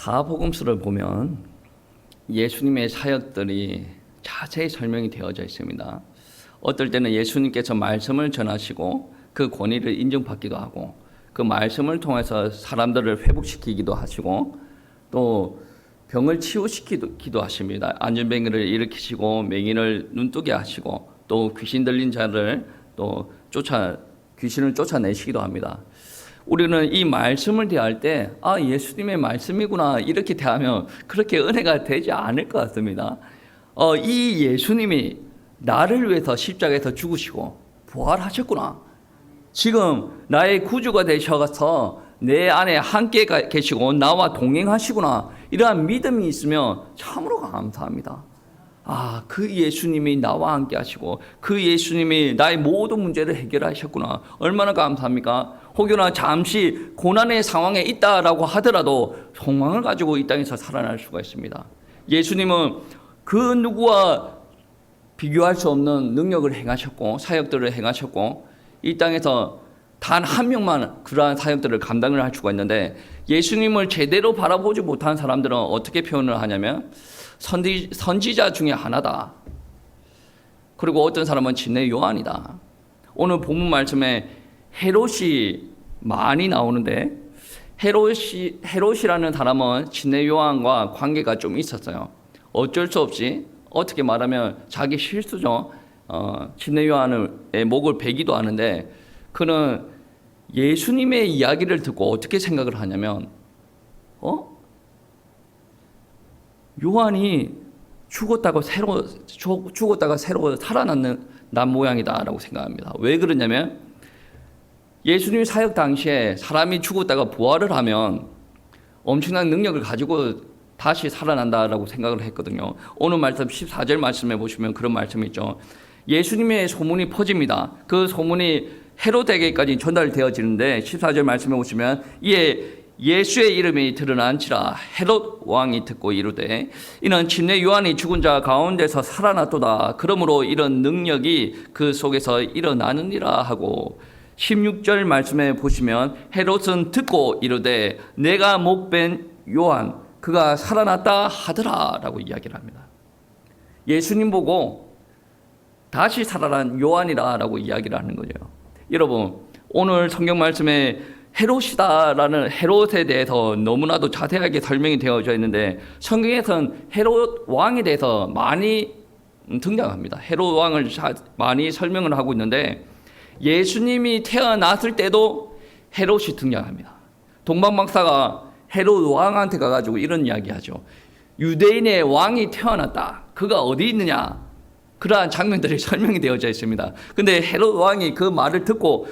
사복음서를 보면 예수님의 사역들이 자세히 설명이 되어져 있습니다. 어떨 때는 예수님께서 말씀을 전하시고 그 권위를 인정받기도 하고 그 말씀을 통해서 사람들을 회복시키기도 하시고 또 병을 치유시키기도 하십니다. 안전뱅이를 일으키시고 맹인을 눈뜨게 하시고 또 귀신 들린 자를 또 귀신을 쫓아내시기도 합니다. 우리는 이 말씀을 대할 때 예수님의 말씀이구나 이렇게 대하면 그렇게 은혜가 되지 않을 것 같습니다. 이 예수님이 나를 위해서 십자가에서 죽으시고 부활하셨구나. 지금 나의 구주가 되셔서 내 안에 함께 계시고 나와 동행하시구나. 이러한 믿음이 있으면 참으로 감사합니다. 그 예수님이 나와 함께 하시고 그 예수님이 나의 모든 문제를 해결하셨구나. 얼마나 감사합니까? 혹여나 잠시 고난의 상황에 있다라고 하더라도 소망을 가지고 이 땅에서 살아날 수가 있습니다. 예수님은 그 누구와 비교할 수 없는 능력을 행하셨고 사역들을 행하셨고 이 땅에서 단 한 명만 그러한 사역들을 감당을 할 수가 있는데 예수님을 제대로 바라보지 못한 사람들은 어떻게 표현을 하냐면 선지자 중에 하나다. 그리고 어떤 사람은 진례 요한이다. 오늘 본문 말씀에 헤롯이 많이 나오는데 헤롯이라는 사람은 진례 요한과 관계가 좀 있었어요. 어쩔 수 없이 어떻게 말하면 자기 실수죠. 진례 요한의 목을 베기도 하는데 그는 예수님의 이야기를 듣고 어떻게 생각을 하냐면 요한이 죽었다가 새로 살아난 모양이다라고 생각합니다. 왜 그러냐면 예수님 사역 당시에 사람이 죽었다가 부활을 하면 엄청난 능력을 가지고 다시 살아난다라고 생각을 했거든요. 오늘 말씀 14절 말씀에 보시면 그런 말씀이 있죠. 예수님의 소문이 퍼집니다. 그 소문이 헤롯에게까지 전달되어지는데 14절 말씀에 보시면 이에 예수의 이름이 드러난지라 헤롯 왕이 듣고 이르되 이는 진례 요한이 죽은 자 가운데서 살아났도다. 그러므로 이런 능력이 그 속에서 일어나느니라 하고 16절 말씀에 보시면 헤롯은 듣고 이르되 내가 목벤 요한 그가 살아났다 하더라 라고 이야기를 합니다. 예수님 보고 다시 살아난 요한이라 라고 이야기를 하는 거죠. 여러분 오늘 성경 말씀에 헤롯이다라는 헤롯에 대해서 너무나도 자세하게 설명이 되어져 있는데 성경에서는 헤롯 왕에 대해서 많이 등장합니다. 헤롯 왕을 많이 설명을 하고 있는데 예수님이 태어났을 때도 헤롯이 등장합니다. 동방박사가 헤롯 왕한테 가가지고 이런 이야기하죠. 유대인의 왕이 태어났다. 그가 어디 있느냐? 그러한 장면들이 설명이 되어져 있습니다. 근데 헤롯 왕이 그 말을 듣고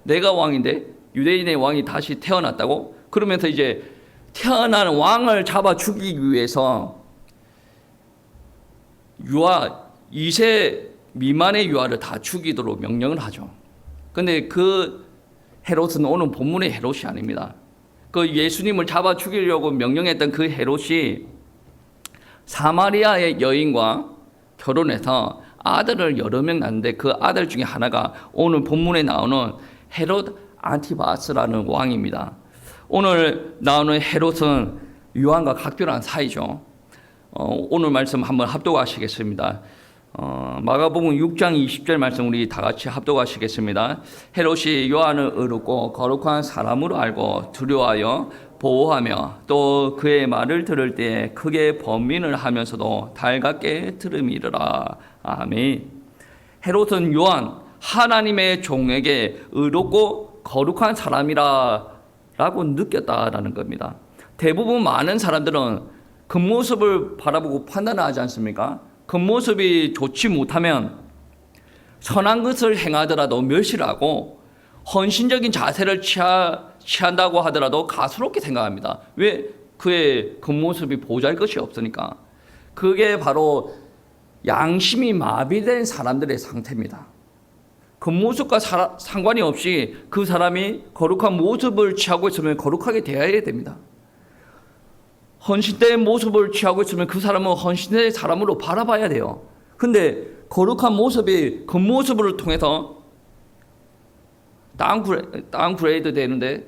내가 왕인데 유대인의 왕이 다시 태어났다고? 그러면서 이제 태어난 왕을 잡아 죽이기 위해서 2세 미만의 유아를 다 죽이도록 명령을 하죠. 근데 그 헤롯은 오늘 본문의 헤롯이 아닙니다. 그 예수님을 잡아 죽이려고 명령했던 그 헤롯이 사마리아의 여인과 결혼해서 아들을 여러 명 낳는데 그 아들 중에 하나가 오늘 본문에 나오는 헤롯 안티바스라는 왕입니다. 오늘 나오는 헤롯은 요한과 각별한 사이죠. 오늘 말씀 한번 합독하시겠습니다. 마가복음 6장 20절 말씀 우리 다 같이 합독하시겠습니다. 헤롯이 요한을 의롭고 거룩한 사람으로 알고 두려워하여 보호하며 또 그의 말을 들을 때 크게 번민을 하면서도 달갑게 들음이르라. 아멘. 헤롯은 요한 하나님의 종에게 의롭고 거룩한 사람이라 라고 느꼈다라는 겁니다. 대부분 많은 사람들은 겉모습을 바라보고 판단하지 않습니까? 겉모습이 좋지 못하면 선한 것을 행하더라도 멸시를 하고 헌신적인 자세를 취한다고 하더라도 가소롭게 생각합니다. 왜? 그의 겉모습이 보잘것이 없으니까. 그게 바로 양심이 마비된 사람들의 상태입니다. 겉모습과 상관이 없이 그 사람이 거룩한 모습을 취하고 있으면 거룩하게 대해야 됩니다. 헌신된 모습을 취하고 있으면 그 사람은 헌신된 사람으로 바라봐야 돼요. 근데 거룩한 모습이 겉모습을 통해서 다운그레이드 되는데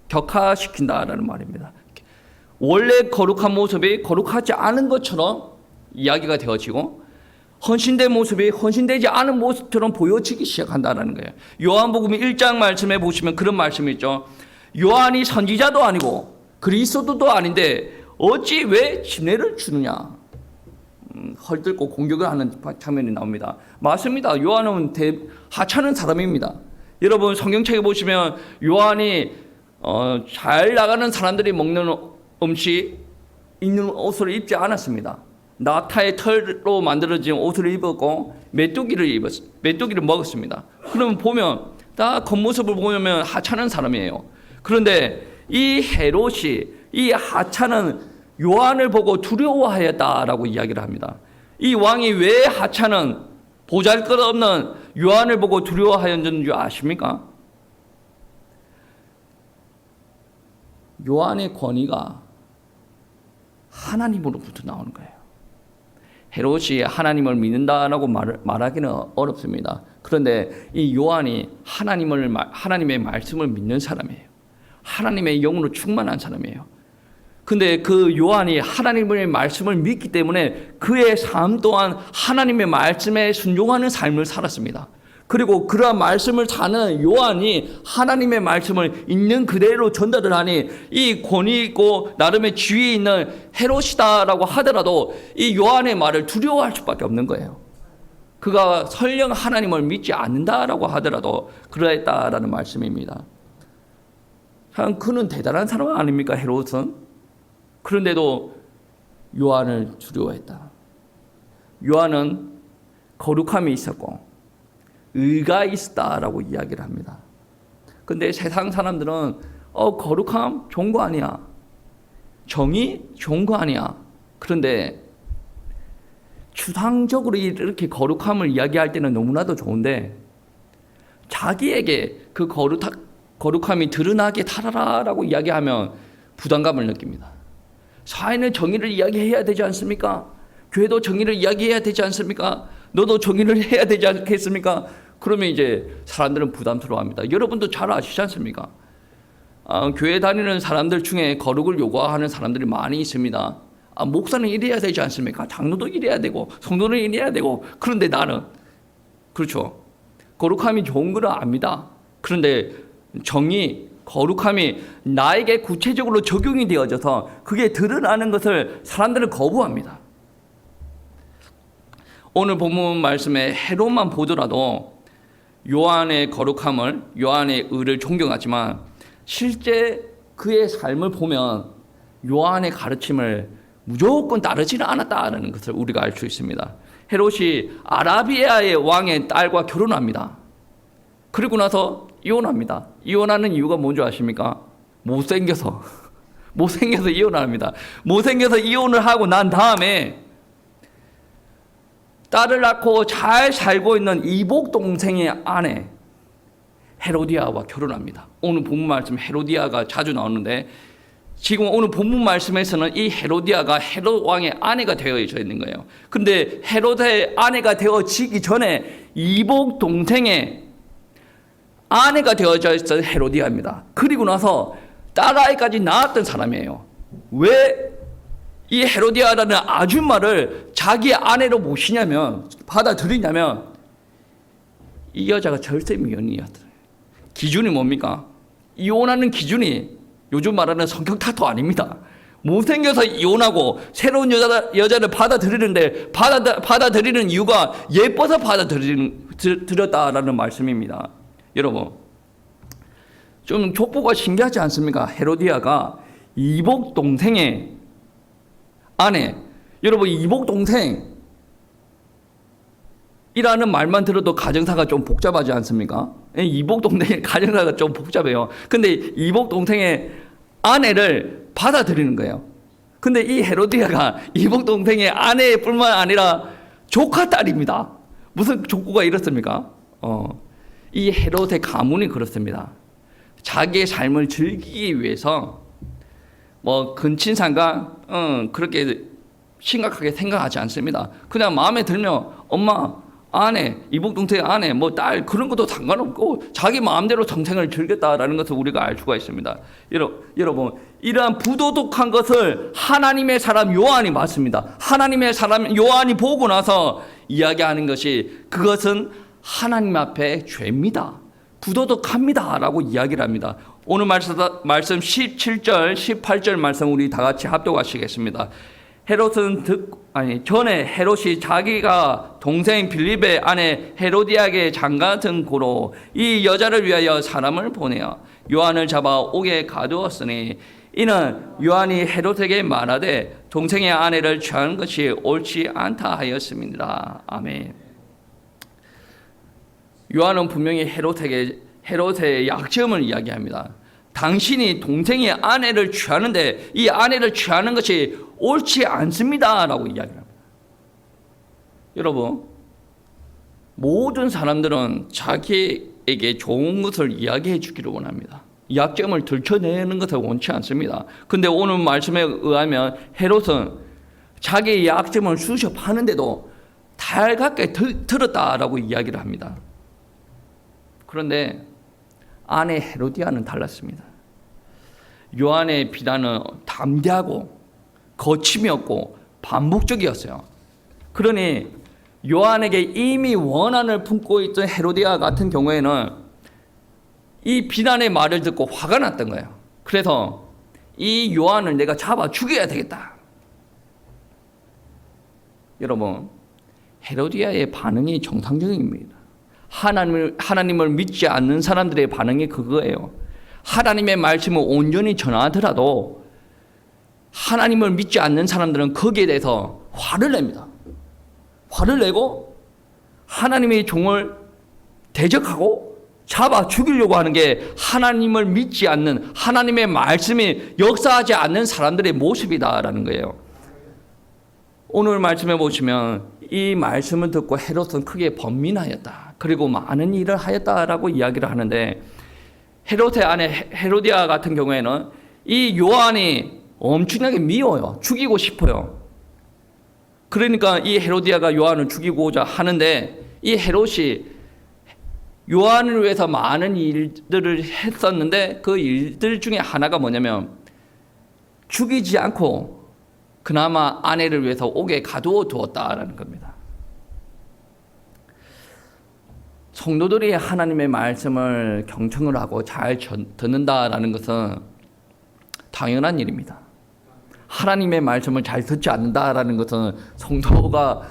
격화시킨다라는 말입니다. 원래 거룩한 모습이 거룩하지 않은 것처럼 이야기가 되어지고 헌신된 모습이 헌신되지 않은 모습처럼 보여지기 시작한다는 거예요. 요한복음 1장 말씀에 보시면 그런 말씀이 있죠. 요한이 선지자도 아니고 그리스도도 아닌데 어찌 왜 진례를 주느냐. 헐뜯고 공격을 하는 장면이 나옵니다. 맞습니다. 요한은 하찮은 사람입니다. 여러분 성경책에 보시면 요한이 잘 나가는 사람들이 먹는 음식, 입는 옷을 입지 않았습니다. 나타의 털로 만들어진 옷을 입었고 메뚜기를 먹었습니다. 그러면 보면 다 겉모습을 보면 하찮은 사람이에요. 그런데 이 헤롯이 이 하찮은 요한을 보고 두려워하였다라고 이야기를 합니다. 이 왕이 왜 하찮은 보잘것없는 요한을 보고 두려워하였는지 아십니까? 요한의 권위가 하나님으로부터 나오는 거예요. 헤롯이 하나님을 믿는다라고 말하기는 어렵습니다. 그런데 이 요한이 하나님의 말씀을 믿는 사람이에요. 하나님의 영으로 충만한 사람이에요. 근데 그 요한이 하나님의 말씀을 믿기 때문에 그의 삶 또한 하나님의 말씀에 순종하는 삶을 살았습니다. 그리고 그러한 말씀을 사는 요한이 하나님의 말씀을 있는 그대로 전달을 하니 이 권위 있고 나름의 지위 있는 헤롯이다라고 하더라도 이 요한의 말을 두려워할 수밖에 없는 거예요. 그가 설령 하나님을 믿지 않는다라고 하더라도 그러했다라는 말씀입니다. 참 그는 대단한 사람 아닙니까, 헤롯은? 그런데도 요한을 두려워했다. 요한은 거룩함이 있었고 의가 있었다라고 이야기를 합니다. 근데 세상 사람들은 거룩함 좋은 거 아니야. 정의 좋은 거 아니야. 그런데 추상적으로 이렇게 거룩함을 이야기할 때는 너무나도 좋은데 자기에게 그 거룩함이 드러나게 달아라라고 이야기하면 부담감을 느낍니다. 사회는 정의를 이야기해야 되지 않습니까? 교회도 정의를 이야기해야 되지 않습니까? 너도 정의를 해야 되지 않겠습니까? 그러면 이제 사람들은 부담스러워합니다. 여러분도 잘 아시지 않습니까? 교회 다니는 사람들 중에 거룩을 요구하는 사람들이 많이 있습니다. 목사는 이래야 되지 않습니까? 장로도 이래야 되고 성도는 이래야 되고 그런데 나는 그렇죠. 거룩함이 좋은 건 압니다. 그런데 정의, 거룩함이 나에게 구체적으로 적용이 되어져서 그게 드러나는 것을 사람들은 거부합니다. 오늘 본문 말씀에 헤롯만 보더라도 요한의 거룩함을, 요한의 의를 존경하지만 실제 그의 삶을 보면 요한의 가르침을 무조건 따르지는 않았다는 것을 우리가 알 수 있습니다. 헤롯이 아라비아의 왕의 딸과 결혼합니다. 그리고 나서 이혼합니다. 이혼하는 이유가 뭔지 아십니까? 못생겨서 이혼합니다. 못생겨서 이혼을 하고 난 다음에 딸을 낳고 잘 살고 있는 이복 동생의 아내 헤로디아와 결혼합니다. 오늘 본문 말씀 헤로디아가 자주 나오는데 지금 오늘 본문 말씀에서는 이 헤로디아가 헤롯 왕의 아내가 되어져 있는 거예요. 그런데 헤롯의 아내가 되어지기 전에 이복 동생의 아내가 되어져 있던 헤로디아입니다. 그리고 나서 딸아이까지 낳았던 사람이에요. 왜 이 헤로디아라는 아줌마를 자기 아내로 모시냐면, 받아들이냐면 이 여자가 절세미연이었어요. 기준이 뭡니까? 이혼하는 기준이 요즘 말하는 성격 탓도 아닙니다. 못생겨서 이혼하고 새로운 여자를 받아들이는데 받아들이는 이유가 예뻐서 받아들였다라는 말씀입니다. 여러분, 좀 족보가 신기하지 않습니까? 헤로디아가 이복 동생의 아내, 여러분 이복 동생이라는 말만 들어도 가정사가 좀 복잡하지 않습니까? 이복 동생의 가정사가 좀 복잡해요. 근데 이복 동생의 아내를 받아들이는 거예요. 근데 이 헤로디아가 이복 동생의 아내뿐만 아니라 조카 딸입니다. 무슨 족보가 이렇습니까? 이 헤롯의 가문이 그렇습니다. 자기의 삶을 즐기기 위해서 근친상간 그렇게 심각하게 생각하지 않습니다. 그냥 마음에 들면 엄마 아내, 이북동생의 아내, 뭐 딸 그런 것도 상관없고 자기 마음대로 정생을 즐겼다라는 것을 우리가 알 수가 있습니다. 여러분, 이러한 부도덕한 것을 하나님의 사람 요한이 맞습니다. 하나님의 사람 요한이 보고 나서 이야기하는 것이 그것은 하나님 앞에 죄입니다. 부도덕합니다 라고 이야기를 합니다. 오늘 말씀 17절 18절 말씀 우리 다 같이 합독하시겠습니다. 전에 헤롯이 자기가 동생 빌립의 아내 헤로디아에게 장가든 고로 이 여자를 위하여 사람을 보내어 요한을 잡아 옥에 가두었으니 이는 요한이 헤롯에게 말하되 동생의 아내를 취하는 것이 옳지 않다 하였습니다. 아멘. 요한은 분명히 헤롯의 약점을 이야기합니다. 당신이 동생의 아내를 취하는데 이 아내를 취하는 것이 옳지 않습니다 라고 이야기합니다. 여러분, 모든 사람들은 자기에게 좋은 것을 이야기해 주기를 원합니다. 약점을 들춰내는 것을 원치 않습니다. 근데 오늘 말씀에 의하면 헤롯은 자기의 약점을 수습하는데도 달갑게 들었다라고 이야기를 합니다. 그런데 아내 헤로디아는 달랐습니다. 요한의 비난은 담대하고 거침이었고 반복적이었어요. 그러니 요한에게 이미 원한을 품고 있던 헤로디아 같은 경우에는 이 비난의 말을 듣고 화가 났던 거예요. 그래서 이 요한을 내가 잡아 죽여야 되겠다. 여러분, 헤로디아의 반응이 정상적입니다. 하나님을 믿지 않는 사람들의 반응이 그거예요. 하나님의 말씀을 온전히 전하더라도 하나님을 믿지 않는 사람들은 거기에 대해서 화를 냅니다. 화를 내고 하나님의 종을 대적하고 잡아 죽이려고 하는 게 하나님을 믿지 않는, 하나님의 말씀이 역사하지 않는 사람들의 모습이다라는 거예요. 오늘 말씀해 보시면 이 말씀을 듣고 헤롯은 크게 번민하였다. 그리고 많은 일을 하였다라고 이야기를 하는데, 헤롯의 아내 헤로디아 같은 경우에는 이 요한이 엄청나게 미워요. 죽이고 싶어요. 그러니까 이 헤로디아가 요한을 죽이고자 하는데, 이 헤롯이 요한을 위해서 많은 일들을 했었는데 그 일들 중에 하나가 뭐냐면 죽이지 않고 그나마 아내를 위해서 옥에 가두어 두었다라는 겁니다. 성도들이 하나님의 말씀을 경청을 하고 잘 듣는다라는 것은 당연한 일입니다. 하나님의 말씀을 잘 듣지 않는다라는 것은 성도가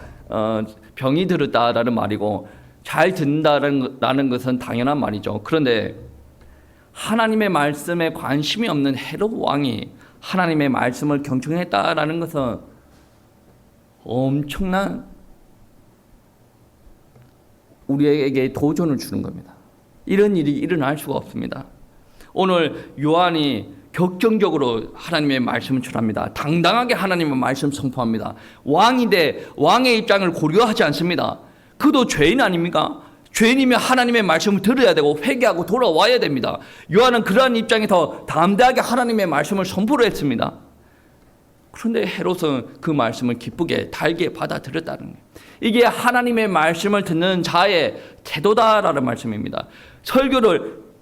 병이 들었다라는 말이고, 잘 듣는다라는 것은 당연한 말이죠. 그런데 하나님의 말씀에 관심이 없는 헤롯 왕이 하나님의 말씀을 경청했다라는 것은 엄청난 우리에게 도전을 주는 겁니다. 이런 일이 일어날 수가 없습니다. 오늘 요한이 격정적으로 하나님의 말씀을 전합니다. 당당하게 하나님의 말씀 선포합니다. 왕인데 왕의 입장을 고려하지 않습니다. 그도 죄인 아닙니까? 죄인이면 하나님의 말씀을 들어야 되고 회개하고 돌아와야 됩니다. 요한은 그러한 입장에서 담대하게 하나님의 말씀을 선포를 했습니다. 그런데 헤롯은 그 말씀을 기쁘게 달게 받아들였다는 거예요. 이게 하나님의 말씀을 듣는 자의 태도다라는 말씀입니다.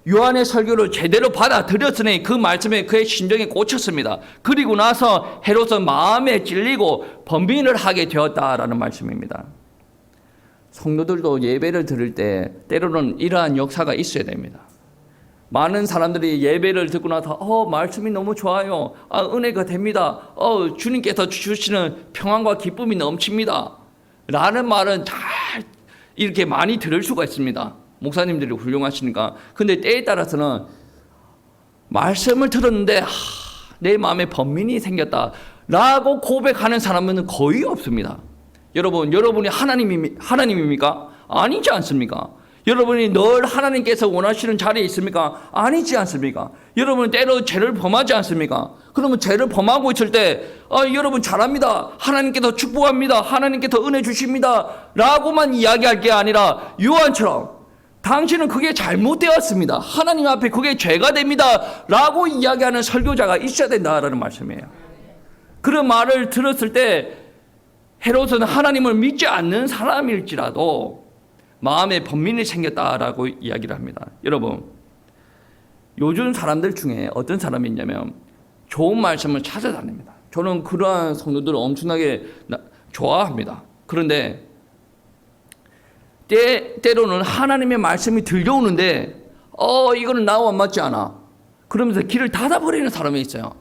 요한의 설교를 제대로 받아들였으니 그 말씀에 그의 심정에 꽂혔습니다. 그리고 나서 헤롯은 마음에 찔리고 번민을 하게 되었다라는 말씀입니다. 성도들도 예배를 들을 때 때로는 이러한 역사가 있어야 됩니다. 많은 사람들이 예배를 듣고 나서 말씀이 너무 좋아요. 은혜가 됩니다. 주님께서 주시는 평안과 기쁨이 넘칩니다. 라는 말은 잘 이렇게 많이 들을 수가 있습니다. 목사님들이 훌륭하시니까. 근데 때에 따라서는 말씀을 들었는데 내 마음에 번민이 생겼다 라고 고백하는 사람은 거의 없습니다. 여러분이 하나님입니까? 아니지 않습니까? 여러분이 늘 하나님께서 원하시는 자리에 있습니까? 아니지 않습니까? 여러분 때로 죄를 범하지 않습니까? 그러면 죄를 범하고 있을 때 여러분 잘합니다. 하나님께서 축복합니다. 하나님께서 은혜 주십니다. 라고만 이야기할 게 아니라 요한처럼 당신은 그게 잘못되었습니다. 하나님 앞에 그게 죄가 됩니다. 라고 이야기하는 설교자가 있어야 된다라는 말씀이에요. 그런 말을 들었을 때 헤롯은 하나님을 믿지 않는 사람일지라도 마음에 번민이 생겼다라고 이야기를 합니다. 여러분, 요즘 사람들 중에 어떤 사람이 있냐면 좋은 말씀을 찾아다닙니다. 저는 그러한 성도들을 엄청나게 좋아합니다. 그런데 때로는 하나님의 말씀이 들려오는데 이거는 나와 맞지 않아. 그러면서 길을 닫아버리는 사람이 있어요.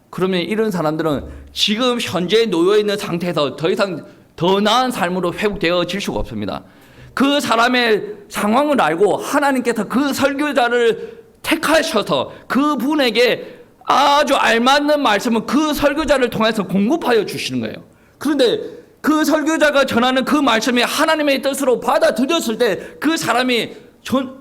그러면 이런 사람들은 지금 현재 놓여 있는 상태에서 더 이상 더 나은 삶으로 회복되어질 수가 없습니다. 그 사람의 상황을 알고 하나님께서 그 설교자를 택하셔서 그분에게 아주 알맞는 말씀을 그 설교자를 통해서 공급하여 주시는 거예요. 그런데 그 설교자가 전하는 그 말씀이 하나님의 뜻으로 받아들였을 때 그 사람이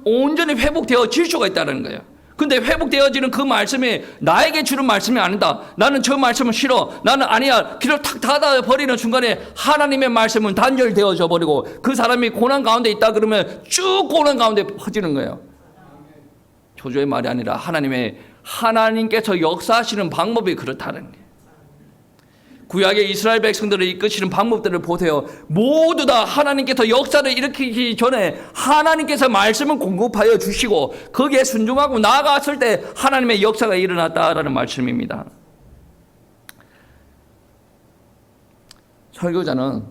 온전히 회복되어질 수가 있다는 거예요. 근데 회복되어지는 그 말씀이 나에게 주는 말씀이 아니다. 나는 저 말씀은 싫어. 나는 아니야. 길을 탁 닫아버리는 순간에 하나님의 말씀은 단절되어져 버리고 그 사람이 고난 가운데 있다 그러면 쭉 고난 가운데 퍼지는 거예요. 조조의 말이 아니라 하나님께서 역사하시는 방법이 그렇다는 거예요. 구약의 이스라엘 백성들을 이끄시는 방법들을 보세요. 모두 다 하나님께서 역사를 일으키기 전에 하나님께서 말씀을 공급하여 주시고 거기에 순종하고 나아갔을 때 하나님의 역사가 일어났다라는 말씀입니다. 설교자는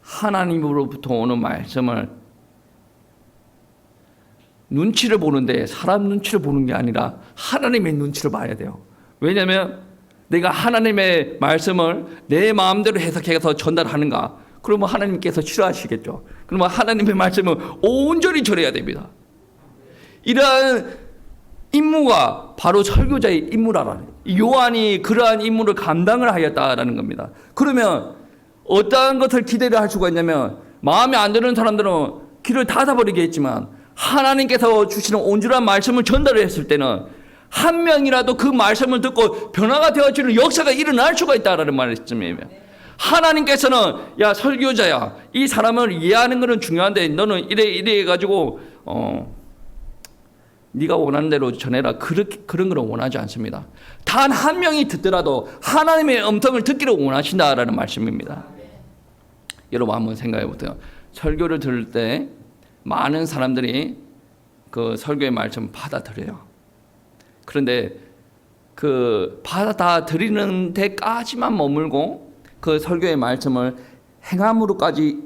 하나님으로부터 오는 말씀을 눈치를 보는데 사람 눈치를 보는 게 아니라 하나님의 눈치를 봐야 돼요. 왜냐하면 내가 하나님의 말씀을 내 마음대로 해석해서 전달하는가? 그러면 하나님께서 싫어하시겠죠. 그러면 하나님의 말씀을 온전히 전해야 됩니다. 이러한 임무가 바로 설교자의 임무라는 요한이 그러한 임무를 감당을 하였다라는 겁니다. 그러면 어떠한 것을 기대를 할 수가 있냐면 마음에 안 드는 사람들은 길을 닫아버리겠지만 하나님께서 주시는 온전한 말씀을 전달을 했을 때는 한 명이라도 그 말씀을 듣고 변화가 되어지는 역사가 일어날 수가 있다라는 말씀이에요. 하나님께서는 야 설교자야 이 사람을 이해하는 것은 중요한데 너는 이래 해가지고 네가 원하는 대로 전해라 그런 걸 원하지 않습니다. 단 한 명이 듣더라도 하나님의 음성을 듣기를 원하신다라는 말씀입니다. 여러분 한번 생각해 보세요. 설교를 들을 때 많은 사람들이 그 설교의 말씀을 받아들여요. 그런데 그 받아들이는 데까지만 머물고 그 설교의 말씀을 행함으로까지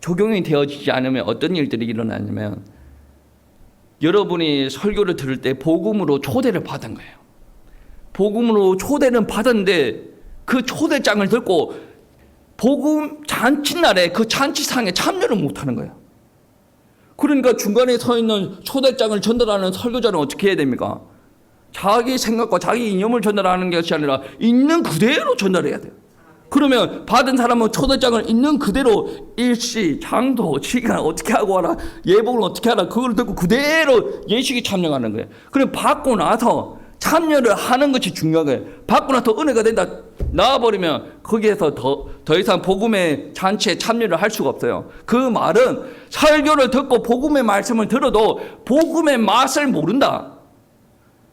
적용이 되어지지 않으면 어떤 일들이 일어나냐면 여러분이 설교를 들을 때 복음으로 초대를 받은 거예요. 복음으로 초대는 받았는데 그 초대장을 듣고 복음 잔치날에 그 잔치상에 참여를 못하는 거예요. 그러니까 중간에 서 있는 초대장을 전달하는 설교자는 어떻게 해야 됩니까? 자기 생각과 자기 이념을 전달하는 것이 아니라 있는 그대로 전달해야 돼요. 그러면 받은 사람은 초대장을 있는 그대로 일시, 장도, 시간 어떻게 하고 하라, 예복을 어떻게 하라 그걸 듣고 그대로 예식에 참여하는 거예요. 그럼 받고 나서 참여를 하는 것이 중요한 거예요. 받고 나서 은혜가 된다 나와버리면 거기에서 더 이상 복음의 잔치에 참여를 할 수가 없어요. 그 말은 설교를 듣고 복음의 말씀을 들어도 복음의 맛을 모른다.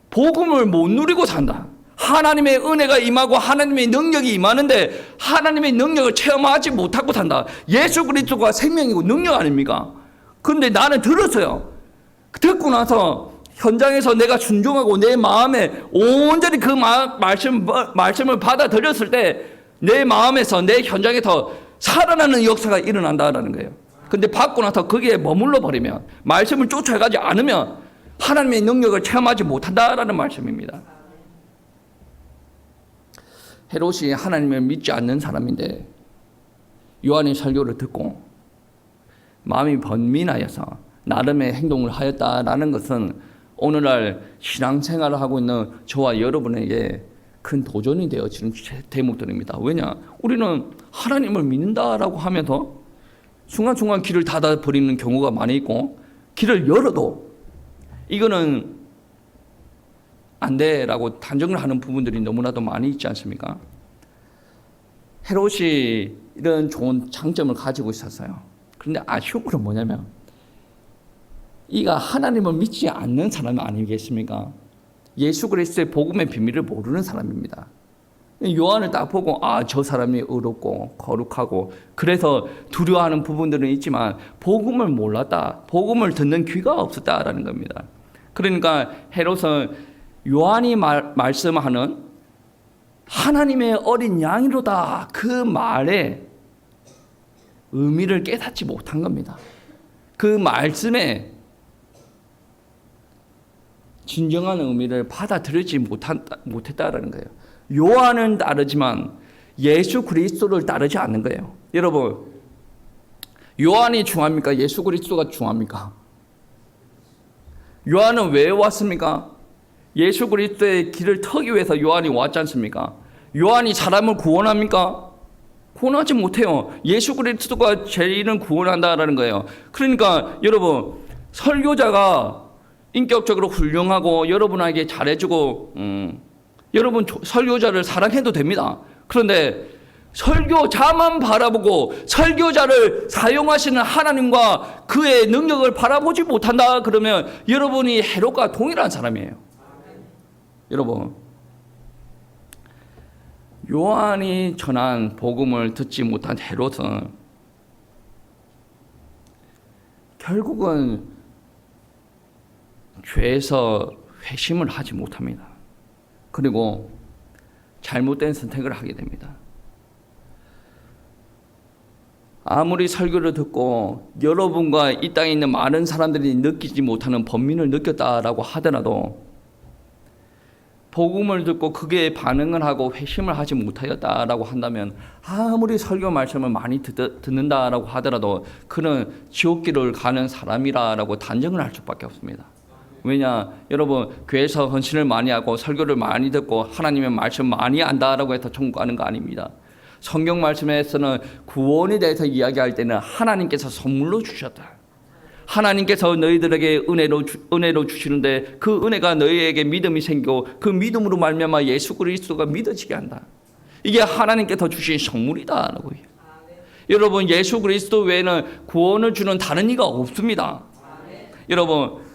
복음을 못 누리고 산다. 하나님의 은혜가 임하고 하나님의 능력이 임하는데 하나님의 능력을 체험하지 못하고 산다. 예수 그리스도가 생명이고 능력 아닙니까? 그런데 나는 들었어요. 듣고 나서 현장에서 내가 순종하고 내 마음에 온전히 그 말씀을 받아들였을 때 내 마음에서 내 현장에서 살아나는 역사가 일어난다는 거예요. 근데 받고 나서 거기에 머물러 버리면 말씀을 쫓아가지 않으면 하나님의 능력을 체험하지 못한다라는 말씀입니다. 헤롯이 하나님을 믿지 않는 사람인데 요한의 설교를 듣고 마음이 번민하여서 나름의 행동을 하였다라는 것은 오늘날 신앙생활을 하고 있는 저와 여러분에게 큰 도전이 되어지는 대목들입니다. 왜냐? 우리는 하나님을 믿는다라고 하면서 순간순간 길을 닫아버리는 경우가 많이 있고 길을 열어도 이거는 안 돼라고 단정을 하는 부분들이 너무나도 많이 있지 않습니까? 헤롯이 이런 좋은 장점을 가지고 있었어요. 그런데 아쉬운 건 뭐냐면 이가 하나님을 믿지 않는 사람 아니겠습니까? 예수 그리스도의 복음의 비밀을 모르는 사람입니다. 요한을 딱 보고 저 사람이 의롭고 거룩하고 그래서 두려워하는 부분들은 있지만 복음을 몰랐다. 복음을 듣는 귀가 없었다라는 겁니다. 그러니까 헤롯은 요한이 말씀하는 하나님의 어린 양이로다 그 말에 의미를 깨닫지 못한 겁니다. 그 말씀에 진정한 의미를 받아들이지 못했다라는 거예요. 요한은 따르지만 예수 그리스도를 따르지 않는 거예요. 여러분, 요한이 중요합니까? 예수 그리스도가 중요합니까? 요한은 왜 왔습니까? 예수 그리스도의 길을 터기 위해서 요한이 왔지 않습니까? 요한이 사람을 구원합니까? 구원하지 못해요. 예수 그리스도가 죄인을 구원한다라는 거예요. 그러니까 여러분, 설교자가 인격적으로 훌륭하고 여러분에게 잘해주고 여러분 설교자를 사랑해도 됩니다. 그런데 설교자만 바라보고 설교자를 사용하시는 하나님과 그의 능력을 바라보지 못한다 그러면 여러분이 헤롯과 동일한 사람이에요. 여러분, 요한이 전한 복음을 듣지 못한 헤롯은 결국은 죄에서 회심을 하지 못합니다. 그리고 잘못된 선택을 하게 됩니다. 아무리 설교를 듣고 여러분과 이 땅에 있는 많은 사람들이 느끼지 못하는 번민을 느꼈다라고 하더라도 복음을 듣고 그게 반응을 하고 회심을 하지 못하였다라고 한다면 아무리 설교 말씀을 많이 듣는다라고 하더라도 그는 지옥길을 가는 사람이라고 단정을 할 수밖에 없습니다. 왜냐, 여러분, 교회에서 헌신을 많이 하고 설교를 많이 듣고 하나님의 말씀 많이 안다라고 해서 천국 가는 거 아닙니다. 성경 말씀에서는 구원에 대해서 이야기할 때는 하나님께서 선물로 주셨다. 하나님께서 너희들에게 은혜로 주시는데 그 은혜가 너희에게 믿음이 생기고 그 믿음으로 말미암아 예수 그리스도가 믿어지게 한다. 이게 하나님께서 주신 선물이다라고 해요. 여러분, 예수 그리스도 외에는 구원을 주는 다른 이가 없습니다. 여러분,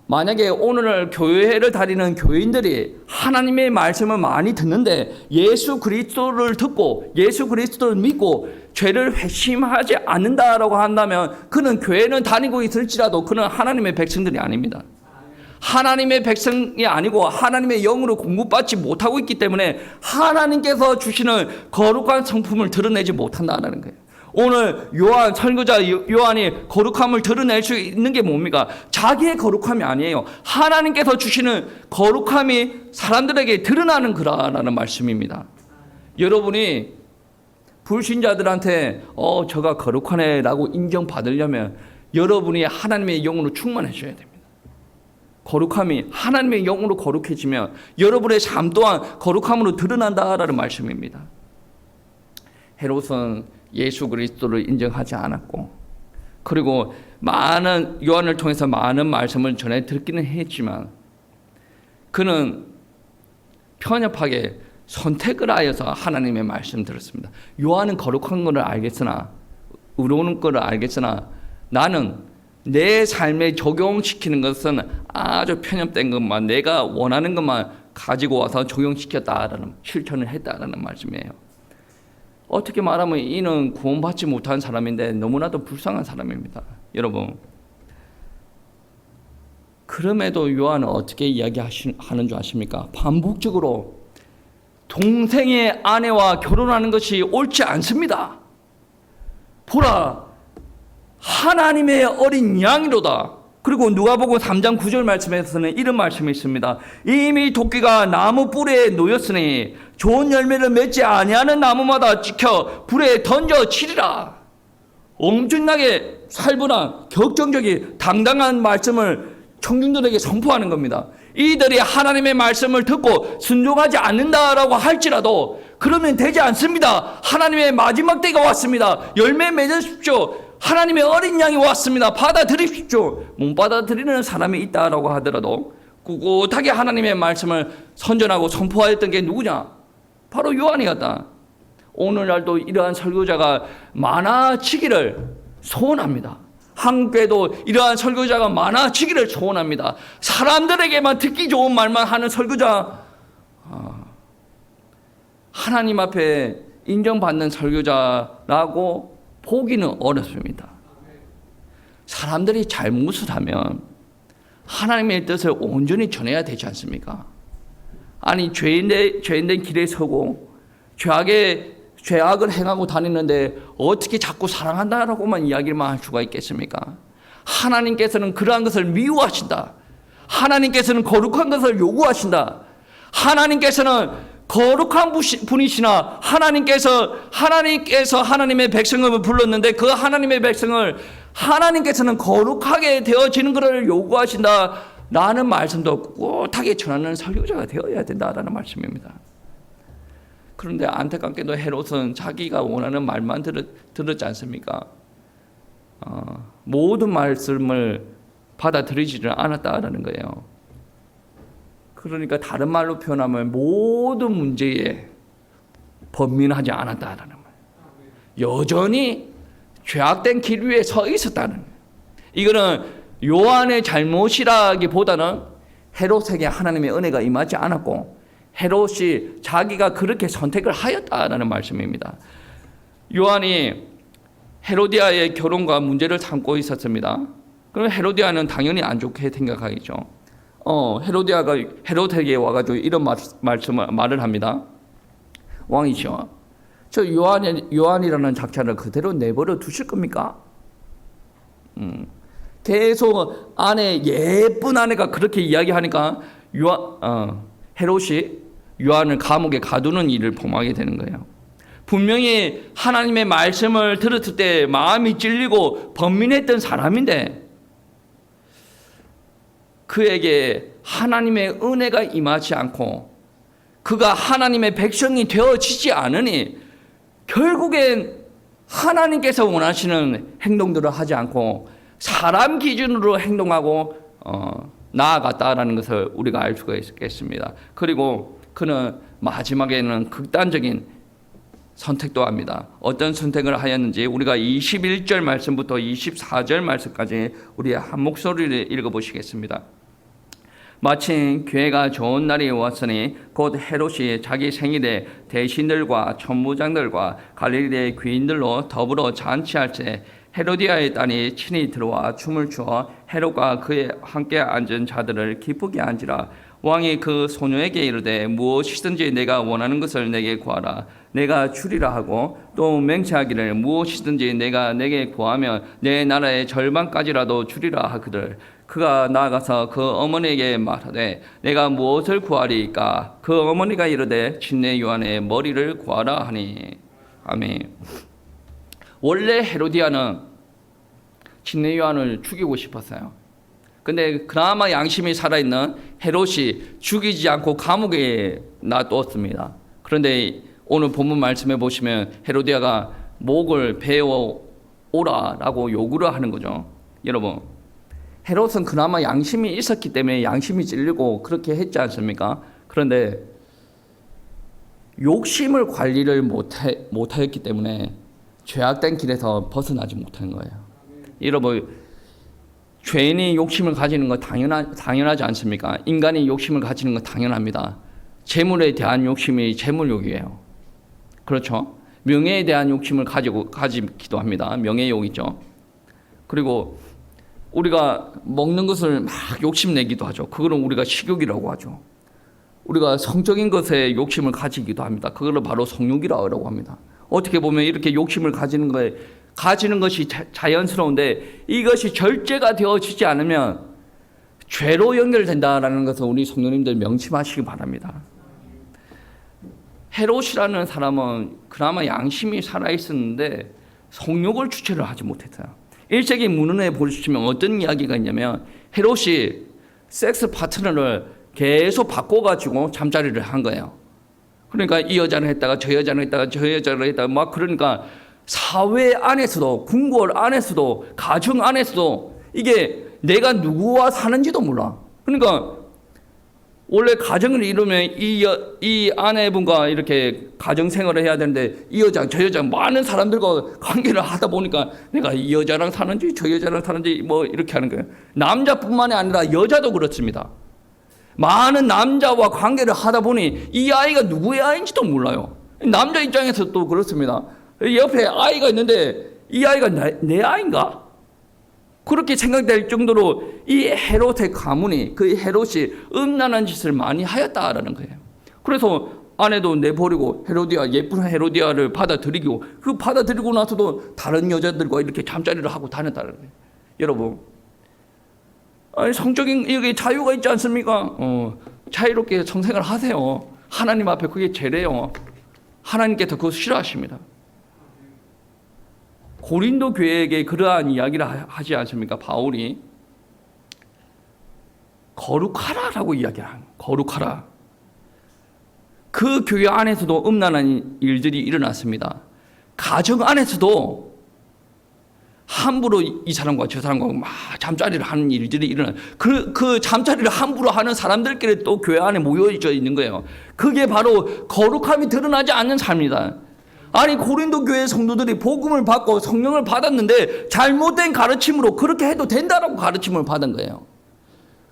만약에 오늘 교회를 다니는 교인들이 하나님의 말씀을 많이 듣는데 예수 그리스도를 듣고 예수 그리스도를 믿고 죄를 회심하지 않는다라고 한다면 그는 교회는 다니고 있을지라도 그는 하나님의 백성들이 아닙니다. 하나님의 백성이 아니고 하나님의 영으로 공급받지 못하고 있기 때문에 하나님께서 주시는 거룩한 성품을 드러내지 못한다는 거예요. 오늘 요한 설교자 요한이 거룩함을 드러낼 수 있는 게 뭡니까? 자기의 거룩함이 아니에요. 하나님께서 주시는 거룩함이 사람들에게 드러나는 거라는 말씀입니다. 여러분이 불신자들한테 저가 거룩하네 라고 인정받으려면 여러분이 하나님의 영으로 충만하셔야 됩니다. 거룩함이 하나님의 영으로 거룩해지면 여러분의 삶 또한 거룩함으로 드러난다라는 말씀입니다. 헤롯은 예수 그리스도를 인정하지 않았고 그리고 많은 요한을 통해서 많은 말씀을 전해 듣기는 했지만 그는 편협하게 선택을 하여서 하나님의 말씀 들었습니다. 요한은 거룩한 것을 알겠으나 의로운 것을 알겠으나 나는 내 삶에 적용시키는 것은 아주 편협된 것만 내가 원하는 것만 가지고 와서 적용시켰다라는 실천을 했다라는 말씀이에요. 어떻게 말하면 이는 구원받지 못한 사람인데 너무나도 불쌍한 사람입니다. 여러분, 그럼에도 요한은 어떻게 이야기하는 줄 아십니까? 반복적으로 동생의 아내와 결혼하는 것이 옳지 않습니다. 보라, 하나님의 어린 양이로다. 그리고 누가복음 3장 9절 말씀에서는 이런 말씀이 있습니다. 이미 도끼가 나무 뿔에 놓였으니 좋은 열매를 맺지 아니하는 나무마다 찍혀 불에 던져치리라. 엄청나게 살벌한 격정적인 당당한 말씀을 청중들에게 선포하는 겁니다. 이들이 하나님의 말씀을 듣고 순종하지 않는다라고 할지라도 그러면 되지 않습니다. 하나님의 마지막 때가 왔습니다. 열매 맺으십시오. 하나님의 어린 양이 왔습니다. 받아들이십시오. 못 받아들이는 사람이 있다라고 하더라도 꿋꿋하게 하나님의 말씀을 선전하고 선포하였던 게 누구냐? 바로 요한이었다. 오늘날도 이러한 설교자가 많아지기를 소원합니다. 한국에도 이러한 설교자가 많아지기를 소원합니다. 사람들에게만 듣기 좋은 말만 하는 설교자, 하나님 앞에 인정받는 설교자라고 보기는 어렵습니다. 사람들이 잘못을 하면 하나님의 뜻을 온전히 전해야 되지 않습니까? 아니 죄인된 길에 서고 죄악을 행하고 다니는데 어떻게 자꾸 사랑한다라고만 이야기만 할 수가 있겠습니까? 하나님께서는 그러한 것을 미워하신다. 하나님께서는 거룩한 것을 요구하신다. 하나님께서는 거룩한 분이시나 하나님께서 하나님의 백성을 불렀는데 그 하나님의 백성을 하나님께서는 거룩하게 되어지는 것을 요구하신다 라는 말씀도 꿋하게 전하는 설교자가 되어야 된다라는 말씀입니다. 그런데 안타깝게도 헤롯은 자기가 원하는 말만 들었지 않습니까? 모든 말씀을 받아들이지를 않았다라는 거예요. 그러니까 다른 말로 표현하면 모든 문제에 번민하지 않았다라는 거예요. 여전히 죄악된 길 위에 서 있었다는 거예요. 이거는 요한의 잘못이라기보다는 헤롯에게 하나님의 은혜가 임하지 않았고 헤롯이 자기가 그렇게 선택을 하였다라는 말씀입니다. 요한이 헤로디아의 결혼과 문제를 삼고 있었습니다. 그럼 헤로디아는 당연히 안 좋게 생각하겠죠. 헤로디아가 헤롯에게 와가지고 이런 말을 합니다. 왕이시여, 저 요한이라는 작자를 그대로 내버려 두실 겁니까? 계속 예쁜 아내가 그렇게 이야기하니까 헤롯이 요한을 감옥에 가두는 일을 범하게 되는 거예요. 분명히 하나님의 말씀을 들었을 때 마음이 찔리고 번민했던 사람인데 그에게 하나님의 은혜가 임하지 않고 그가 하나님의 백성이 되어지지 않으니 결국엔 하나님께서 원하시는 행동들을 하지 않고 사람 기준으로 행동하고 나아갔다라는 것을 우리가 알 수가 있겠습니다. 그리고 그는 마지막에는 극단적인 선택도 합니다. 어떤 선택을 하였는지 우리가 21절 말씀부터 24절 말씀까지 우리 한 목소리를 읽어보시겠습니다. 마침 기회가 좋은 날이 왔으니 곧 헤롯이 자기 생일에 대신들과 천부장들과 갈릴리의 귀인들로 더불어 잔치할 때 헤로디아의 딸이 친히 들어와 춤을 추어 헤롯과 그에 함께 앉은 자들을 기쁘게 한지라. 왕이 그 소녀에게 이르되 무엇이든지 내가 원하는 것을 내게 구하라. 내가 주리라 하고 또 맹세하기를 무엇이든지 내가 내게 구하면 내 나라의 절반까지라도 주리라 하거늘. 그가 나아가서 그 어머니에게 말하되 내가 무엇을 구하리이까? 그 어머니가 이르되 침례 요한의 머리를 구하라 하니. 아멘. 원래 헤로디아는 침례 요한을 죽이고 싶었어요. 근데 그나마 양심이 살아있는 헤롯이 죽이지 않고 감옥에 놔두었습니다. 그런데 오늘 본문 말씀해 보시면 헤로디아가 목을 베어 오라라고 요구를 하는 거죠. 여러분, 헤롯은 그나마 양심이 있었기 때문에 양심이 찔리고 그렇게 했지 않습니까? 그런데 욕심을 관리를 못하였기 때문에 죄악된 길에서 벗어나지 못한 거예요. 여러분, 죄인이 욕심을 가지는 거 당연하지 않습니까? 인간이 욕심을 가지는 거 당연합니다. 재물에 대한 욕심이 재물욕이에요. 그렇죠? 명예에 대한 욕심을 가지기도 합니다. 명예욕이죠. 그리고 우리가 먹는 것을 막 욕심내기도 하죠. 그거는 우리가 식욕이라고 하죠. 우리가 성적인 것에 욕심을 가지기도 합니다. 그걸 바로 성욕이라고 합니다. 어떻게 보면 이렇게 욕심을 가지는 것이 자연스러운데 이것이 절제가 되어지지 않으면 죄로 연결된다라는 것을 우리 성도님들 명심하시기 바랍니다. 헤롯이라는 사람은 그나마 양심이 살아있었는데 성욕을 주체를 하지 못했어요. 1세기 문헌에 보시면 어떤 이야기가 있냐면 헤롯이 섹스 파트너를 계속 바꿔가지고 잠자리를 한 거예요. 그러니까 이 여자는 했다가 저 여자는 했다가 저 여자를 했다가 막 그러니까 사회 안에서도 궁궐 안에서도 가정 안에서도 이게 내가 누구와 사는지도 몰라. 그러니까 원래 가정을 이루면 이 아내분과 이렇게 가정 생활을 해야 되는데 이 여자 저 여자 많은 사람들과 관계를 하다 보니까 내가 이 여자랑 사는지 저 여자랑 사는지 뭐 이렇게 하는 거예요. 남자뿐만이 아니라 여자도 그렇습니다. 많은 남자와 관계를 하다 보니 이 아이가 누구의 아이인지도 몰라요. 남자 입장에서 또 그렇습니다. 옆에 아이가 있는데 이 아이가 내 아이인가? 그렇게 생각될 정도로 이 헤롯의 가문이, 그 헤롯이 음란한 짓을 많이 하였다라는 거예요. 그래서 아내도 내버리고 헤로디아, 예쁜 헤로디아를 받아들이고, 그 받아들이고 나서도 다른 여자들과 이렇게 잠자리를 하고 다녔다는 거예요. 여러분, 아니, 성적인 여기 자유가 있지 않습니까? 자유롭게 성생활 하세요. 하나님 앞에 그게 죄래요. 하나님께서 그거 싫어하십니다. 고린도 교회에게 그러한 이야기를 하지 않습니까? 바울이 거룩하라라고 이야기하는, 거룩하라. 그 교회 안에서도 음란한 일들이 일어났습니다. 가정 안에서도 함부로 이 사람과 저 사람과 막 잠자리를 하는 일들이 일어나. 그 잠자리를 함부로 하는 사람들끼리 또 교회 안에 모여져 있는 거예요. 그게 바로 거룩함이 드러나지 않는 삶이다. 아니, 고린도 교회 성도들이 복음을 받고 성령을 받았는데 잘못된 가르침으로 그렇게 해도 된다라고 가르침을 받은 거예요.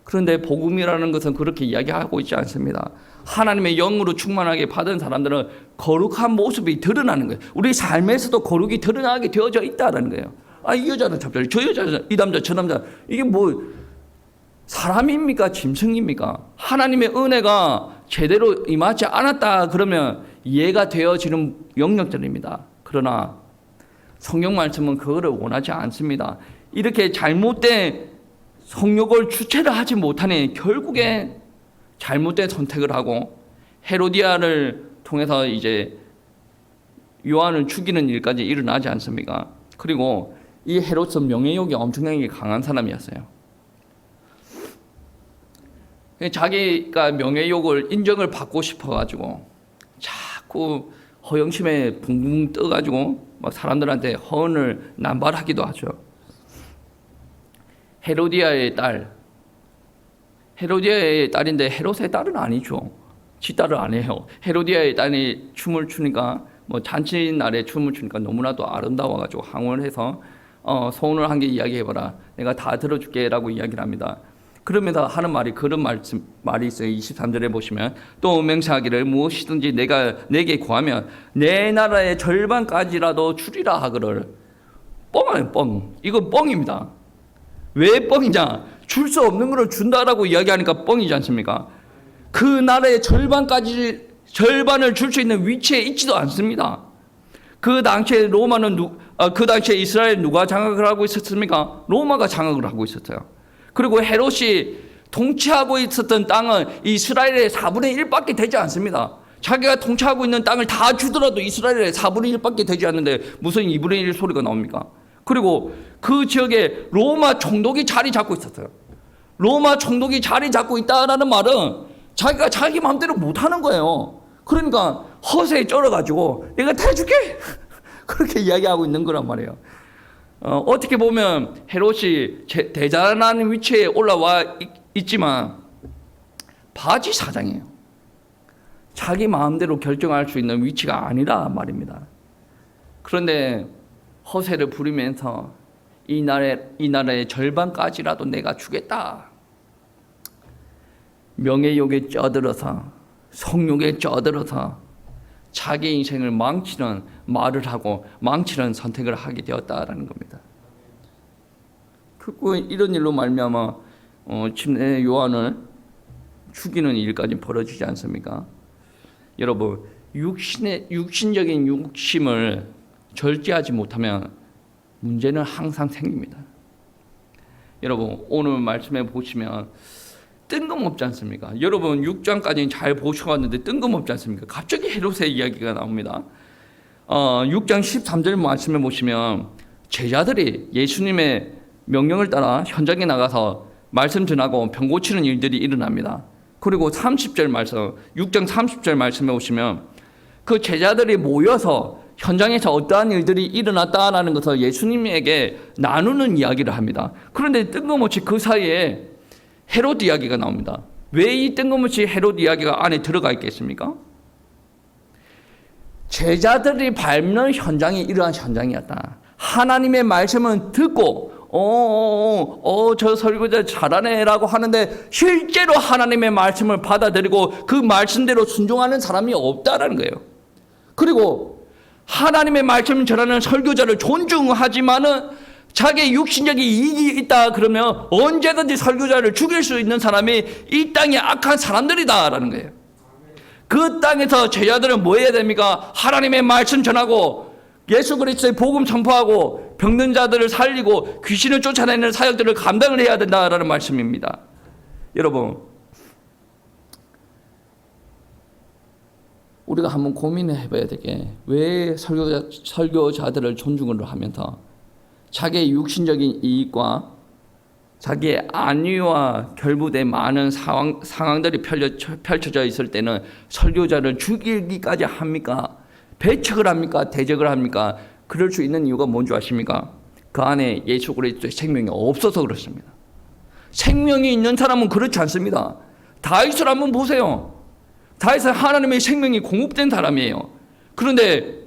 그런데 복음이라는 것은 그렇게 이야기하고 있지 않습니다. 하나님의 영으로 충만하게 받은 사람들은 거룩한 모습이 드러나는 거예요. 우리 삶에서도 거룩이 드러나게 되어져 있다는 거예요. 아, 이 여자는 잠자리, 저 여자는 이 남자, 저 남자. 이게 뭐 사람입니까? 짐승입니까? 하나님의 은혜가 제대로 임하지 않았다 그러면 이해가 되어지는 영역들입니다. 그러나 성경 말씀은 그거를 원하지 않습니다. 이렇게 잘못된 성욕을 주체를 하지 못하니 결국에 잘못된 선택을 하고 헤로디아를 통해서 이제 요한을 죽이는 일까지 일어나지 않습니까? 그리고 이 헤롯은 명예욕이 엄청나게 강한 사람이었어요. 자기가 명예욕을 인정을 받고 싶어가지고 자꾸 허영심에 붕붕 떠가지고 막 사람들한테 허언을 남발하기도 하죠. 헤로디아의 딸인데 헤롯의 딸은 아니죠. 지 딸은 아니에요. 헤로디아의 딸이 춤을 추니까 뭐 잔치날에 춤을 추니까 너무나도 아름다워가지고 항원을 해서 소원을 한 개 이야기해봐라. 내가 다 들어줄게라고 이야기를 합니다. 그러면서 하는 말이 그런 말이 있어요. 23절에 보시면 또 맹세하기를 무엇이든지 내가 내게 구하면 내 나라의 절반까지라도 주리라 하거를. 뻥이에요, 뻥. 이건 뻥입니다. 왜 뻥이냐? 줄 수 없는 것을 준다라고 이야기하니까 뻥이지 않습니까? 그 나라의 절반을 줄 수 있는 위치에 있지도 않습니다. 그 당시에 그 당시에 이스라엘 누가 장악을 하고 있었습니까? 로마가 장악을 하고 있었어요. 그리고 헤롯이 통치하고 있었던 땅은 이스라엘의 4분의 1밖에 되지 않습니다. 자기가 통치하고 있는 땅을 다 주더라도 이스라엘의 4분의 1밖에 되지 않는데 무슨 2분의 1 소리가 나옵니까? 그리고 그 지역에 로마 총독이 자리 잡고 있었어요. 로마 총독이 자리 잡고 있다라는 말은 자기가 자기 마음대로 못하는 거예요. 그러니까 허세에 쩔어가지고 내가 다 해줄게 그렇게 이야기하고 있는 거란 말이에요. 어떻게 보면 헤롯이 대단한 위치에 올라와 있지만 바지 사장이에요. 자기 마음대로 결정할 수 있는 위치가 아니라 말입니다. 그런데 허세를 부리면서 이 나라의 절반까지라도 내가 주겠다. 명예욕에 쩌들어서 성욕에 쩌들어서 자기 인생을 망치는 말을 하고 망치는 선택을 하게 되었다라는 겁니다. 결국 이런 일로 말미암아 침례 요한을 죽이는 일까지 벌어지지 않습니까? 여러분, 육신적인 욕심을 절제하지 못하면 문제는 항상 생깁니다. 여러분, 오늘 말씀에 보시면 뜬금없지 않습니까? 여러분 6장까지는 잘 보셔왔는데 뜬금없지 않습니까? 갑자기 헤롯의 이야기가 나옵니다. 6장 13절 말씀에 보시면 제자들이 예수님의 명령을 따라 현장에 나가서 말씀 전하고 병 고치는 일들이 일어납니다. 그리고 30절 말씀, 6장 30절 말씀에 보시면 그 제자들이 모여서 현장에서 어떠한 일들이 일어났다라는 것을 예수님에게 나누는 이야기를 합니다. 그런데 뜬금없이 그 사이에 헤롯 이야기가 나옵니다. 왜 이 뜬금없이 헤롯 이야기가 안에 들어가 있겠습니까? 제자들이 밟는 현장이 이러한 현장이었다. 하나님의 말씀은 듣고 저 설교자 잘하네라고 하는데 실제로 하나님의 말씀을 받아들이고 그 말씀대로 순종하는 사람이 없다라는 거예요. 그리고 하나님의 말씀을 전하는 설교자를 존중하지만은 자기의 육신적인 이익이 있다 그러면 언제든지 설교자를 죽일 수 있는 사람이 이 땅의 악한 사람들이다라는 거예요. 그 땅에서 제자들은 뭐 해야 됩니까? 하나님의 말씀 전하고 예수 그리스도의 복음 선포하고 병든 자들을 살리고 귀신을 쫓아내는 사역들을 감당을 해야 된다라는 말씀입니다. 여러분, 우리가 한번 고민을 해봐야 되게, 왜 설교자들을 존중을 하면서 자기의 육신적인 이익과 자기의 안위와 결부된 많은 상황들이 펼쳐져 있을 때는 설교자를 죽이기까지 합니까? 배척을 합니까? 대적을 합니까? 그럴 수 있는 이유가 뭔지 아십니까? 그 안에 예수 그리스도의 생명이 없어서 그렇습니다. 생명이 있는 사람은 그렇지 않습니다. 다윗을 한번 보세요. 다윗은 하나님의 생명이 공급된 사람이에요. 그런데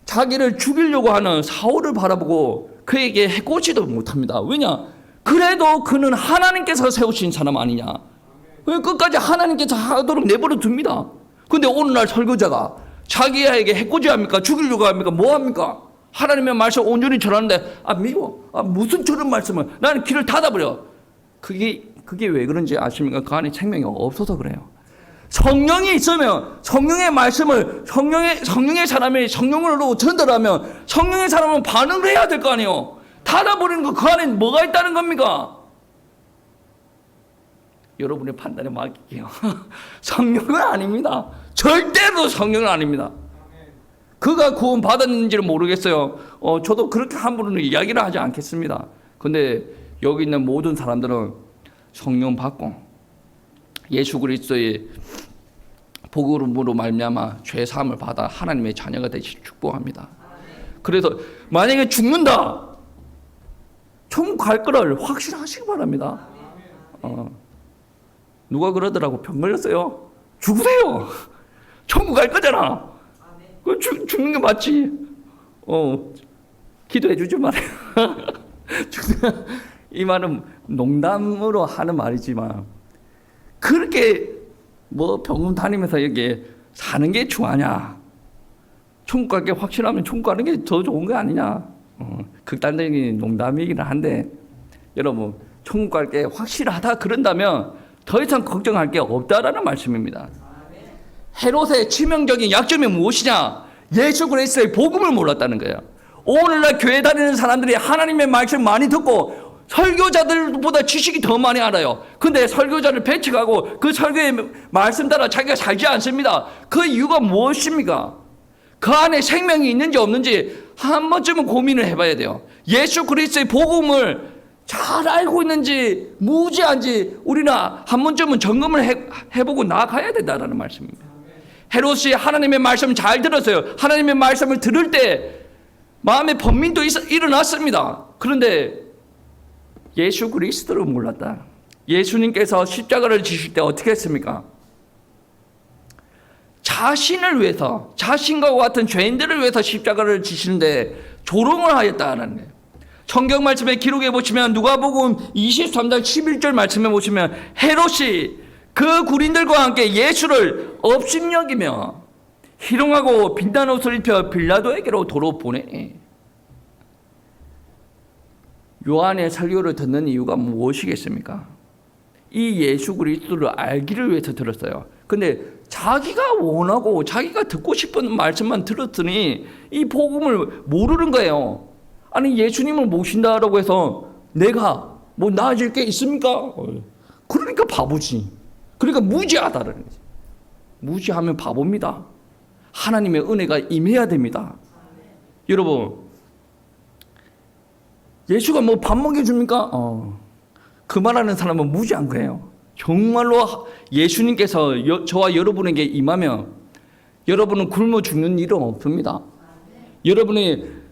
자기를 죽이려고 하는 사울을 바라보고 그에게 해코지도 못합니다. 왜냐? 그래도 그는 하나님께서 세우신 사람 아니냐. 끝까지 하나님께서 하도록 내버려 둡니다. 그런데 오늘날 설교자가 자기에게 해코지합니까? 죽이려고 합니까? 뭐합니까? 하나님의 말씀 온전히 전하는데 미워. 무슨 저런 말씀을. 나는 길을 닫아버려. 그게 왜 그런지 아십니까? 그 안에 생명이 없어서 그래요. 성령이 있으면 성령의 말씀을 성령의 사람이 성령으로 전달하면 성령의 사람은 반응을 해야 될 거 아니에요. 닫아버리는 거 그 안에 뭐가 있다는 겁니까? 여러분의 판단에 맡길게요. 성령은 아닙니다. 절대로 성령은 아닙니다. 그가 구원 받았는지는 모르겠어요. 저도 그렇게 함부로 이야기를 하지 않겠습니다. 근데 여기 있는 모든 사람들은 성령 받고 예수 그리스도의 복음으로 말미암아 죄 사함을 받아 하나님의 자녀가 되시 축복합니다. 그래서 만약에 죽는다, 천국 갈 거를 확실하시기 바랍니다. 누가 그러더라고. 병 걸렸어요. 죽으세요. 천국 갈 거잖아. 죽는 게 맞지. 기도해 주지 말아요. 이 말은 농담으로 하는 말이지만 그렇게 병원 다니면서 여기 사는 게 중하냐? 천국 갈 게 확실하면 천국 가는 게 더 좋은 거 아니냐? 극단적인 농담이긴 한데 여러분, 천국 갈 게 확실하다 그런다면 더 이상 걱정할 게 없다라는 말씀입니다. 헤롯의 치명적인 약점이 무엇이냐? 예수 그리스도의 복음을 몰랐다는 거예요. 오늘날 교회 다니는 사람들이 하나님의 말씀 많이 듣고 설교자들보다 지식이 더 많이 알아요. 근데 설교자를 배척하고 그 설교의 말씀 따라 자기가 살지 않습니다. 그 이유가 무엇입니까? 그 안에 생명이 있는지 없는지 한 번쯤은 고민을 해봐야 돼요. 예수 그리스도의 복음을 잘 알고 있는지 무지한지 우리는 한 번쯤은 점검을 해보고 나아가야 된다는 말씀입니다. 헤롯이 하나님의 말씀을 잘 들었어요. 하나님의 말씀을 들을 때 마음의 번민도 일어났습니다. 그런데 예수 그리스도를 몰랐다. 예수님께서 십자가를 지실 때 어떻게 했습니까? 자신을 위해서, 자신과 같은 죄인들을 위해서 십자가를 지시는데 조롱을 하였다는 거예요. 성경 말씀에 기록해 보시면 누가복음 23장 11절 말씀에 보시면 헤롯이 그 군인들과 함께 예수를 업신여기며 희롱하고 빛난 옷을 입혀 빌라도에게로 도로 보내. 요한의 설교를 듣는 이유가 무엇이겠습니까? 이 예수 그리스도를 알기를 위해서 들었어요. 근데 자기가 원하고 자기가 듣고 싶은 말씀만 들었더니 이 복음을 모르는 거예요. 아니, 예수님을 모신다라고 해서 내가 나아질 게 있습니까? 그러니까 바보지. 그러니까 무지하다는 거지. 무지하면 바보입니다. 하나님의 은혜가 임해야 됩니다. 여러분, 예수가 밥 먹여줍니까? 그 말하는 사람은 무지한 거예요. 정말로 예수님께서 저와 여러분에게 임하면 여러분은 굶어 죽는 일은 없습니다. 여러분이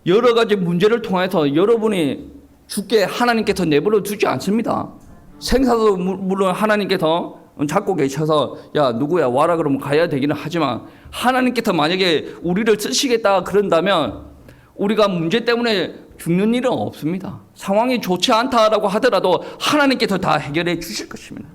여러 가지 문제를 통해서 여러분이 죽게 하나님께서 내버려 두지 않습니다. 생사도 물론 하나님께서 잡고 계셔서 야 누구야 와라 그러면 가야 되기는 하지만 하나님께서 만약에 우리를 쓰시겠다 그런다면 우리가 문제 때문에 죽는 일은 없습니다. 상황이 좋지 않다라고 하더라도 하나님께서 다 해결해 주실 것입니다.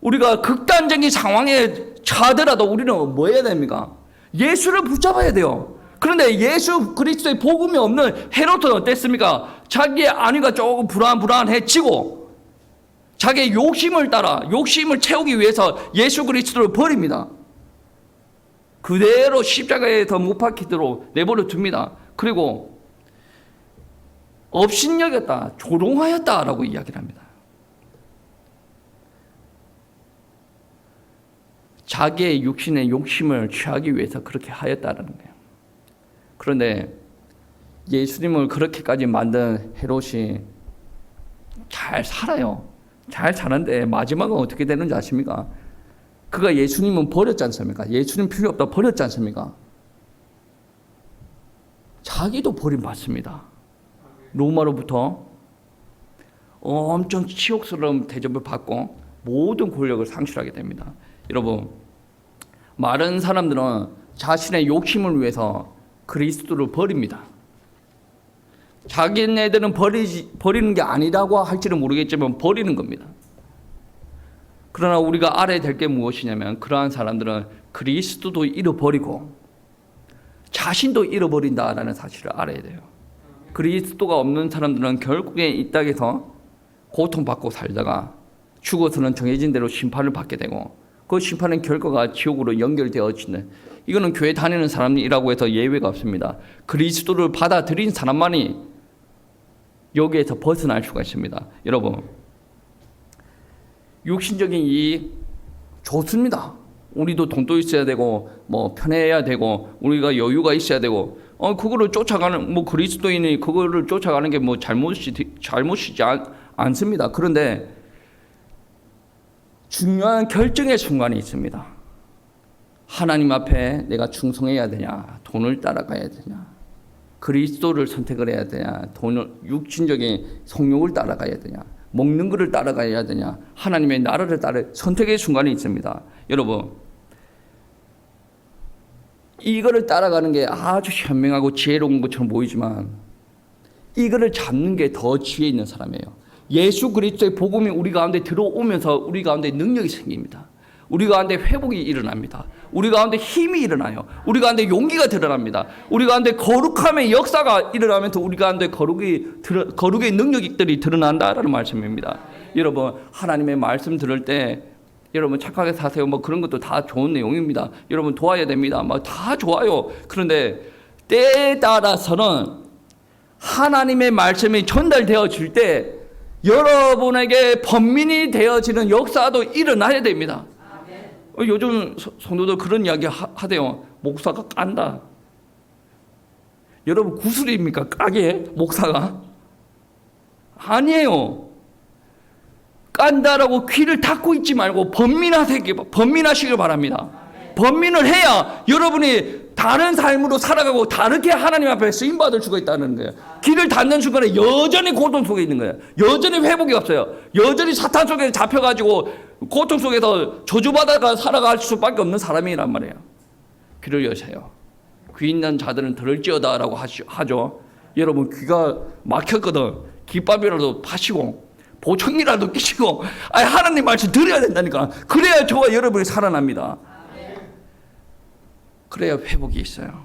우리가 극단적인 상황에 차더라도 우리는 뭐 해야 됩니까? 예수를 붙잡아야 돼요. 그런데 예수 그리스도의 복음이 없는 헤롯은 어땠습니까? 자기의 안위가 조금 불안해지고 자기의 욕심을 따라 욕심을 채우기 위해서 예수 그리스도를 버립니다. 그대로 십자가에서 못 박히도록 내버려 둡니다. 그리고 업신여겼다, 조롱하였다라고 이야기를 합니다. 자기의 육신의 욕심을 취하기 위해서 그렇게 하였다라는 거예요. 그런데 예수님을 그렇게까지 만든 헤롯이 잘 살아요. 잘 사는데 마지막은 어떻게 되는지 아십니까? 그가 예수님은 버렸지 않습니까? 예수님 필요 없다 버렸지 않습니까? 자기도 버림받습니다. 로마로부터 엄청 치욕스러운 대접을 받고 모든 권력을 상실하게 됩니다. 여러분, 많은 사람들은 자신의 욕심을 위해서 그리스도를 버립니다. 자기네들은 버리는 게 아니라고 할지는 모르겠지만 버리는 겁니다. 그러나 우리가 알아야 될 게 무엇이냐면 그러한 사람들은 그리스도도 잃어버리고 자신도 잃어버린다라는 사실을 알아야 돼요. 그리스도가 없는 사람들은 결국에 이 땅에서 고통받고 살다가 죽어서는 정해진 대로 심판을 받게 되고 그 심판의 결과가 지옥으로 연결되어지는, 이거는 교회 다니는 사람이라고 해서 예외가 없습니다. 그리스도를 받아들인 사람만이 여기에서 벗어날 수가 있습니다. 여러분, 육신적인 이익 좋습니다. 우리도 돈도 있어야 되고 뭐 편해야 되고 우리가 여유가 있어야 되고 그거를 쫓아가는, 뭐 그리스도인이 그거를 쫓아가는 게 뭐 잘못이지 않습니다. 그런데 중요한 결정의 순간이 있습니다. 하나님 앞에 내가 충성해야 되냐, 돈을 따라가야 되냐, 그리스도를 선택을 해야 되냐, 육신적인 성욕을 따라가야 되냐, 먹는 것을 따라가야 되냐, 하나님의 나라를 따라 선택의 순간이 있습니다. 여러분, 이거를 따라가는 게 아주 현명하고 지혜로운 것처럼 보이지만 이거를 잡는 게 더 지혜 있는 사람이에요. 예수 그리스도의 복음이 우리 가운데 들어오면서 우리 가운데 능력이 생깁니다. 우리 가운데 회복이 일어납니다. 우리 가운데 힘이 일어나요. 우리 가운데 용기가 드러납니다. 우리 가운데 거룩함의 역사가 일어나면서 우리 가운데 거룩의 능력들이 드러난다라는 말씀입니다. 여러분, 하나님의 말씀 들을 때 여러분 착하게 사세요. 뭐 그런 것도 다 좋은 내용입니다. 여러분 도와야 됩니다. 뭐 다 좋아요. 그런데 때에 따라서는 하나님의 말씀이 전달되어질 때 여러분에게 번민이 되어지는 역사도 일어나야 됩니다. 요즘 성도들 그런 이야기 하대요. 목사가 깐다. 여러분 구슬입니까? 까게 목사가? 아니에요. 깐다라고 귀를 닫고 있지 말고 번민하시길 바랍니다. 번민을 해야 여러분이 다른 삶으로 살아가고 다르게 하나님 앞에 쓰임받을 수가 있다는 거예요. 귀를 닫는 순간에 여전히 고통 속에 있는 거예요. 여전히 회복이 없어요. 여전히 사탄 속에 잡혀가지고 고통 속에서 저주받아가 살아갈 수밖에 없는 사람이란 말이에요. 귀를 여세요. 귀 있는 자들은 들을지어다라고 하죠. 여러분 귀가 막혔거든. 깃밥이라도 파시고 보청이라도 끼시고 하나님 말씀 들어야 된다니까. 그래야 저와 여러분이 살아납니다. 그래야 회복이 있어요.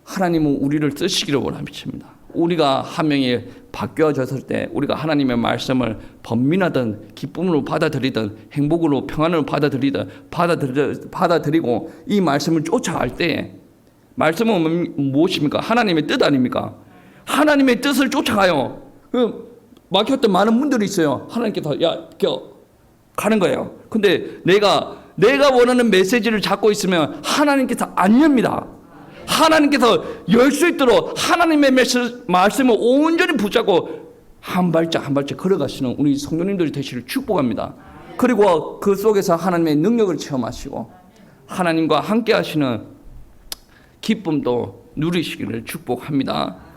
하나님은 우리를 쓰시기를 원하십니다. 우리가 한 명이 바뀌어졌을 때 우리가 하나님의 말씀을 번민하든 기쁨으로 받아들이든 행복으로 평안으로 받아들이고 이 말씀을 쫓아갈 때, 말씀은 무엇입니까? 하나님의 뜻 아닙니까? 하나님의 뜻을 쫓아가요. 막혔던 많은 분들이 있어요. 하나님께서 가는 거예요. 근데 내가 원하는 메시지를 잡고 있으면 하나님께서 안 엽니다. 하나님께서 열 수 있도록 하나님의 말씀을 온전히 붙잡고 한 발짝 한 발짝 걸어가시는 우리 성도님들이 되시를 축복합니다. 그리고 그 속에서 하나님의 능력을 체험하시고 하나님과 함께 하시는 기쁨도 누리시기를 축복합니다.